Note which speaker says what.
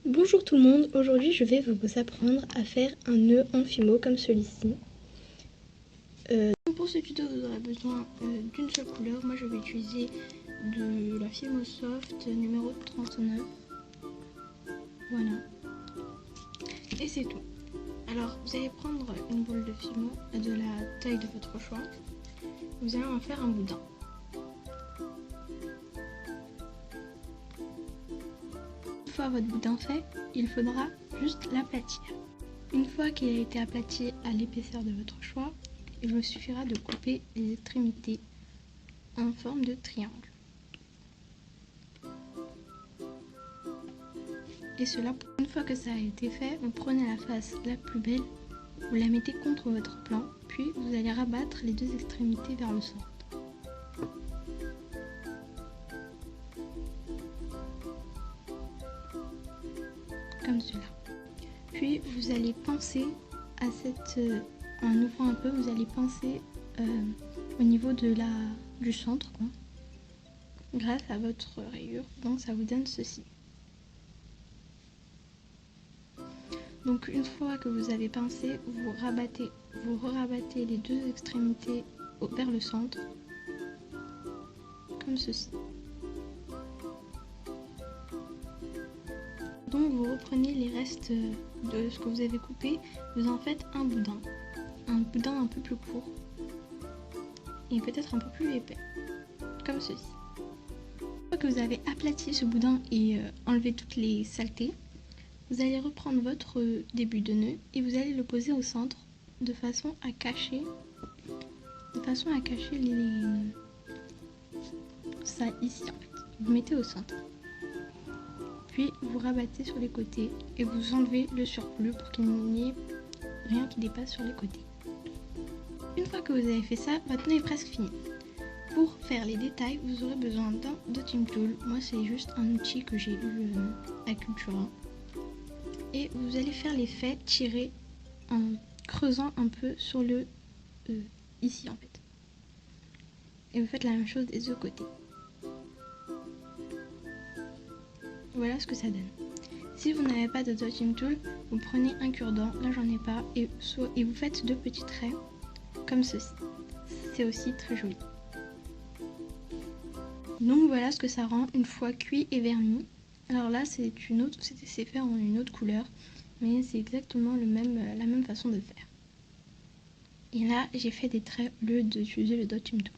Speaker 1: Bonjour tout le monde, aujourd'hui je vais vous apprendre à faire un nœud en fimo comme celui-ci. Pour ce tuto vous aurez besoin d'une seule couleur, moi je vais utiliser de la Fimo Soft numéro 39. Voilà. Et c'est tout. Alors vous allez prendre une boule de fimo de la taille de votre choix. Vous allez en faire un boudin. Une fois votre boudin fait, il faudra juste l'aplatir. Une fois qu'il a été aplati à l'épaisseur de votre choix, il vous suffira de couper les extrémités en forme de triangle. Et cela, une fois que ça a été fait, vous prenez la face la plus belle, vous la mettez contre votre plan, puis vous allez rabattre les deux extrémités vers le centre. Comme cela. Puis vous allez pincer à en ouvrant un peu, vous allez pincer au niveau du centre, quoi, grâce à votre rayure. Donc ça vous donne ceci. Donc une fois que vous avez pincé, vous rabattez les deux extrémités vers le centre, comme ceci. Donc vous reprenez les restes de ce que vous avez coupé, vous en faites un boudin un peu plus court et peut-être un peu plus épais, comme ceci. Une fois que vous avez aplati ce boudin et enlevé toutes les saletés, vous allez reprendre votre début de nœud et vous allez le poser au centre de façon à cacher ça ici en fait. Vous mettez au centre. Puis vous rabattez sur les côtés et vous enlevez le surplus pour qu'il n'y ait rien qui dépasse sur les côtés. Une fois que vous avez fait ça, votre nœud est presque fini. Pour faire les détails, vous aurez besoin d'un dotting tool. Moi c'est juste un outil que j'ai eu à Cultura. Et vous allez faire l'effet tirer en creusant un peu sur le ici en fait. Et vous faites la même chose des deux côtés. Voilà ce que ça donne. Si vous n'avez pas de dotting tool, vous prenez un cure-dent, là j'en ai pas, et vous faites deux petits traits comme ceci. C'est aussi très joli. Donc voilà ce que ça rend une fois cuit et verni. Alors là c'est fait en une autre couleur, mais c'est exactement la même façon de faire. Et là j'ai fait des traits au lieu d'utiliser le dotting tool.